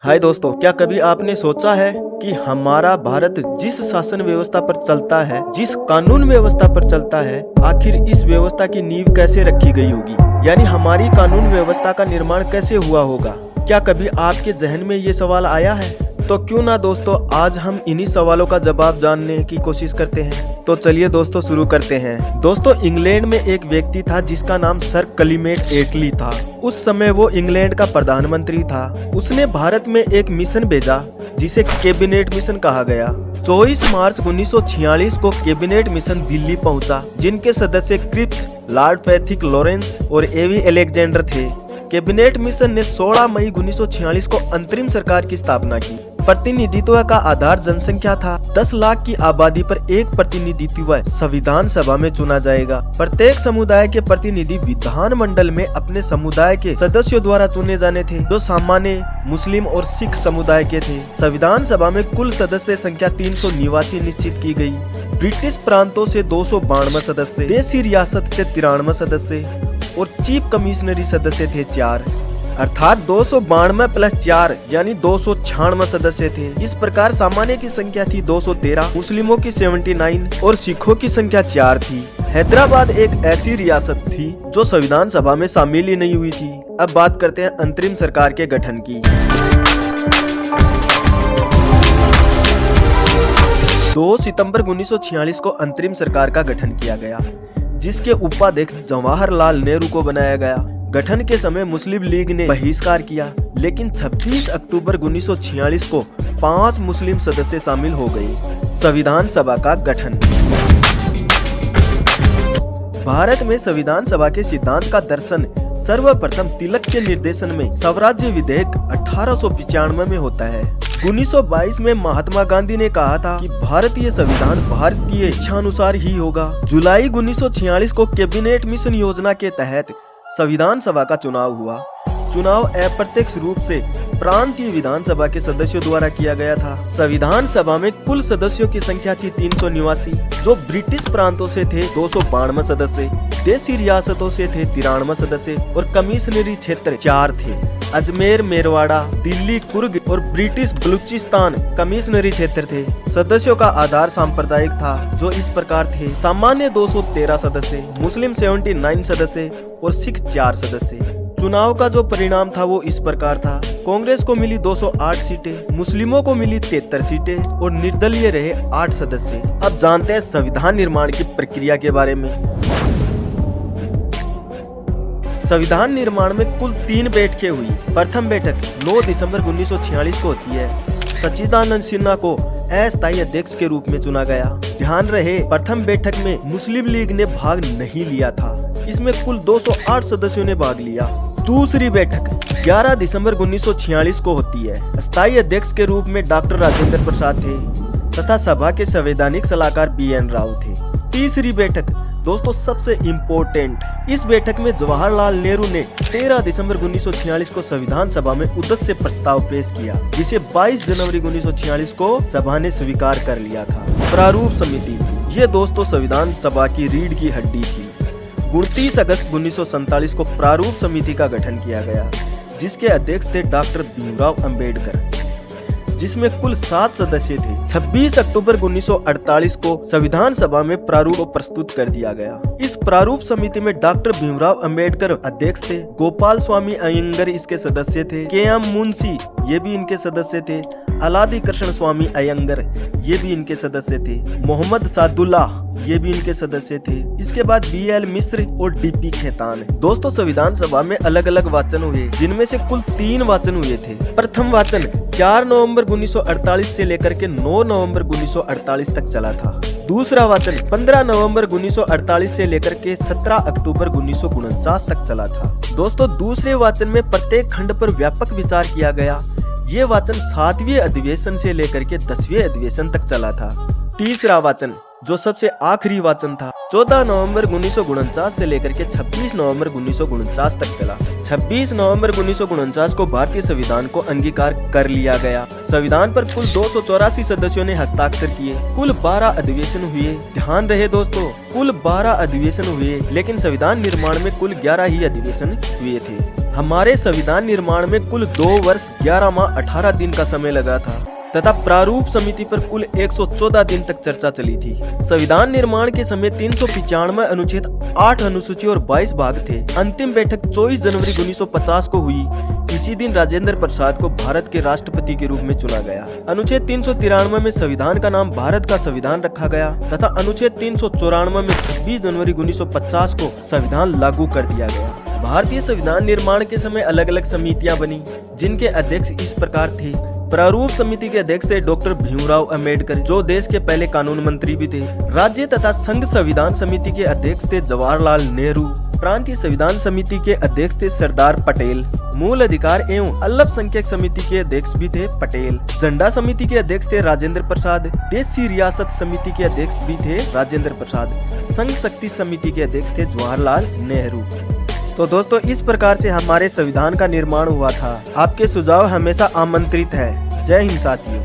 हाय दोस्तों, क्या कभी आपने सोचा है कि हमारा भारत जिस शासन व्यवस्था पर चलता है, जिस कानून व्यवस्था पर चलता है, आखिर इस व्यवस्था की नींव कैसे रखी गई होगी? यानी हमारी कानून व्यवस्था का निर्माण कैसे हुआ होगा? क्या कभी आपके जहन में ये सवाल आया है? तो क्यों ना दोस्तों, आज हम इन्हीं सवालों का जवाब जानने की कोशिश करते हैं। तो चलिए दोस्तों, शुरू करते हैं। दोस्तों, इंग्लैंड में एक व्यक्ति था जिसका नाम सर क्लीमेंट एटली था। उस समय वो इंग्लैंड का प्रधानमंत्री था। उसने भारत में एक मिशन भेजा जिसे कैबिनेट मिशन कहा गया। 24 मार्च 1946 को कैबिनेट मिशन दिल्ली पहुंचा, जिनके सदस्य क्रिप्स, लॉर्ड पैथिक लॉरेंस और एवी अलेक्जेंडर थे। कैबिनेट मिशन ने 16 मई 1946 को अंतरिम सरकार की स्थापना की। प्रतिनिधित्व का आधार जनसंख्या था। 10 लाख की आबादी पर एक प्रतिनिधित्व संविधान सभा में चुना जाएगा। प्रत्येक समुदाय के प्रतिनिधि विधान मंडल में अपने समुदाय के सदस्यों द्वारा चुने जाने थे, जो सामान्य मुस्लिम और सिख समुदाय के थे। संविधान सभा में कुल सदस्य संख्या 389 निश्चित की गई। ब्रिटिश प्रांतों से 292 सदस्य, देशी रियासत से 93 सदस्य और चीफ कमिश्नरी सदस्य थे 4, अर्थात 292 प्लस 4 यानी 296 सदस्य थे। इस प्रकार सामान्य की संख्या थी 213, मुस्लिमों की 79 और सिखों की संख्या 4 थी। हैदराबाद एक ऐसी रियासत थी जो संविधान सभा में शामिल ही नहीं हुई थी। अब बात करते हैं अंतरिम सरकार के गठन की। 2 सितंबर 1946 को अंतरिम सरकार का गठन किया गया, जिसके उपाध्यक्ष जवाहरलाल नेहरू को बनाया गया। गठन के समय मुस्लिम लीग ने बहिष्कार किया, लेकिन 26 अक्टूबर 1946 को 5 मुस्लिम सदस्य शामिल हो गए। संविधान सभा का गठन। भारत में संविधान सभा के सिद्धांत का दर्शन सर्वप्रथम तिलक के निर्देशन में स्वराज्य विधेयक 1895 में होता है। 1922 में महात्मा गांधी ने कहा था कि भारतीय संविधान भारतीय इच्छानुसार ही होगा। जुलाई 1946 को कैबिनेट मिशन योजना के तहत संविधान सभा का चुनाव हुआ। चुनाव अप्रत्यक्ष रूप से प्रांतीय विधानसभा के सदस्यों द्वारा किया गया था। संविधान सभा में कुल सदस्यों की संख्या थी 389, जो ब्रिटिश प्रांतों से थे 292 सदस्य, देशी रियासतों से थे 93 सदस्य और कमिश्नरी क्षेत्र 4 थे। अजमेर, मेरवाड़ा, दिल्ली, कुर्ग और ब्रिटिश बलूचिस्तान कमिश्नरी क्षेत्र थे। सदस्यों का आधार सांप्रदायिक था, जो इस प्रकार थे: सामान्य 213 सदस्य, मुस्लिम 79 सदस्य और सिख 4 सदस्य। चुनाव का जो परिणाम था वो इस प्रकार था: कांग्रेस को मिली 208 सीटें, मुस्लिमों को मिली 73 सीटें और निर्दलीय रहे 8 सदस्य। अब जानते हैं संविधान निर्माण की प्रक्रिया के बारे में। संविधान निर्माण में कुल 3 बैठकें हुई। प्रथम बैठक 9 दिसंबर 1946 को होती है। सच्चिदानंद सिन्हा को अस्थायी अध्यक्ष के रूप में चुना गया। ध्यान रहे, प्रथम बैठक में मुस्लिम लीग ने भाग नहीं लिया था। इसमें कुल 208 सदस्यों ने भाग लिया। दूसरी बैठक 11 दिसंबर 1946 को होती है। अस्थायी अध्यक्ष के रूप में डॉक्टर राजेंद्र प्रसाद थे तथा सभा के संवैधानिक सलाहकार BN राव थे। तीसरी बैठक दोस्तों सबसे इम्पोर्टेंट, इस बैठक में जवाहरलाल नेहरू ने 13 दिसंबर 1946 को संविधान सभा में उद्देश्य प्रस्ताव पेश किया, जिसे 22 जनवरी 1946 को सभा ने स्वीकार कर लिया था। प्रारूप समिति, ये दोस्तों संविधान सभा की रीढ़ की हड्डी थी। 29 अगस्त 1947 को प्रारूप समिति का गठन किया गया, जिसके अध्यक्ष थे डॉक्टर भीमराव अंबेडकर, जिसमें कुल 7 सदस्य थे। 26 अक्टूबर 1948 को संविधान सभा में प्रारूप को प्रस्तुत कर दिया गया। इस प्रारूप समिति में डॉक्टर भीमराव अंबेडकर अध्यक्ष थे, गोपाल स्वामी अयंगर इसके सदस्य थे, KM मुंशी ये भी इनके सदस्य थे, अलादी कृष्ण स्वामी अयंगर ये भी इनके सदस्य थे, मोहम्मद सादुल्लाह ये भी इनके सदस्य थे। इसके बाद BL मिश्र और DP खेतान। दोस्तों संविधान सभा में अलग अलग वाचन हुए, जिनमें से कुल 3 वाचन हुए थे। प्रथम वाचन 4 नवंबर 1948 से लेकर के 9 नवंबर 1948 तक चला था। दूसरा वाचन 15 नवंबर 1948 से लेकर के 17 अक्टूबर 1949 तक चला था। दोस्तों दूसरे वाचन में प्रत्येक खंड पर व्यापक विचार किया गया। ये वाचन 7वें अधिवेशन से लेकर के 10वें अधिवेशन तक चला था। तीसरा वाचन जो सबसे आखिरी वाचन था 14 नवंबर 1949 से लेकर के 26 नवंबर 1949 तक चला। 26 नवंबर 1949 को भारतीय संविधान को अंगीकार कर लिया गया। संविधान पर कुल 284 सदस्यों ने हस्ताक्षर किए। कुल 12 अधिवेशन हुए। ध्यान रहे दोस्तों, कुल 12 अधिवेशन हुए, लेकिन संविधान निर्माण में कुल 11 ही अधिवेशन हुए थे। हमारे संविधान निर्माण में कुल 2 वर्ष 11 माह 18 दिन का समय लगा था तथा प्रारूप समिति पर कुल 114 दिन तक चर्चा चली थी। संविधान निर्माण के समय 395 अनुच्छेद, 8 अनुसूची और 22 भाग थे। अंतिम बैठक 24 जनवरी 1950 को हुई। इसी दिन राजेंद्र प्रसाद को भारत के राष्ट्रपति के रूप में चुना गया। अनुच्छेद 393 में संविधान का नाम भारत का संविधान रखा गया तथा अनुच्छेद 394 में 26 जनवरी 1950 को संविधान लागू कर दिया गया। भारतीय संविधान निर्माण के समय अलग अलग समितियां बनी, जिनके अध्यक्ष इस प्रकार थे। प्रारूप समिति के अध्यक्ष थे डॉक्टर भीमराव अंबेडकर, जो देश के पहले कानून मंत्री भी थे। राज्य तथा संघ संविधान समिति के अध्यक्ष थे जवाहरलाल नेहरू। प्रांतीय संविधान समिति के अध्यक्ष थे सरदार पटेल। मूल अधिकार एवं अल्पसंख्यक समिति के अध्यक्ष भी थे पटेल। झंडा समिति के अध्यक्ष थे राजेंद्र प्रसाद। देशी रियासत समिति के अध्यक्ष भी थे राजेंद्र प्रसाद। संघ शक्ति समिति के अध्यक्ष थे जवाहरलाल नेहरू। तो दोस्तों, इस प्रकार से हमारे संविधान का निर्माण हुआ था। आपके सुझाव हमेशा आमंत्रित है। जय हिंद साथियों।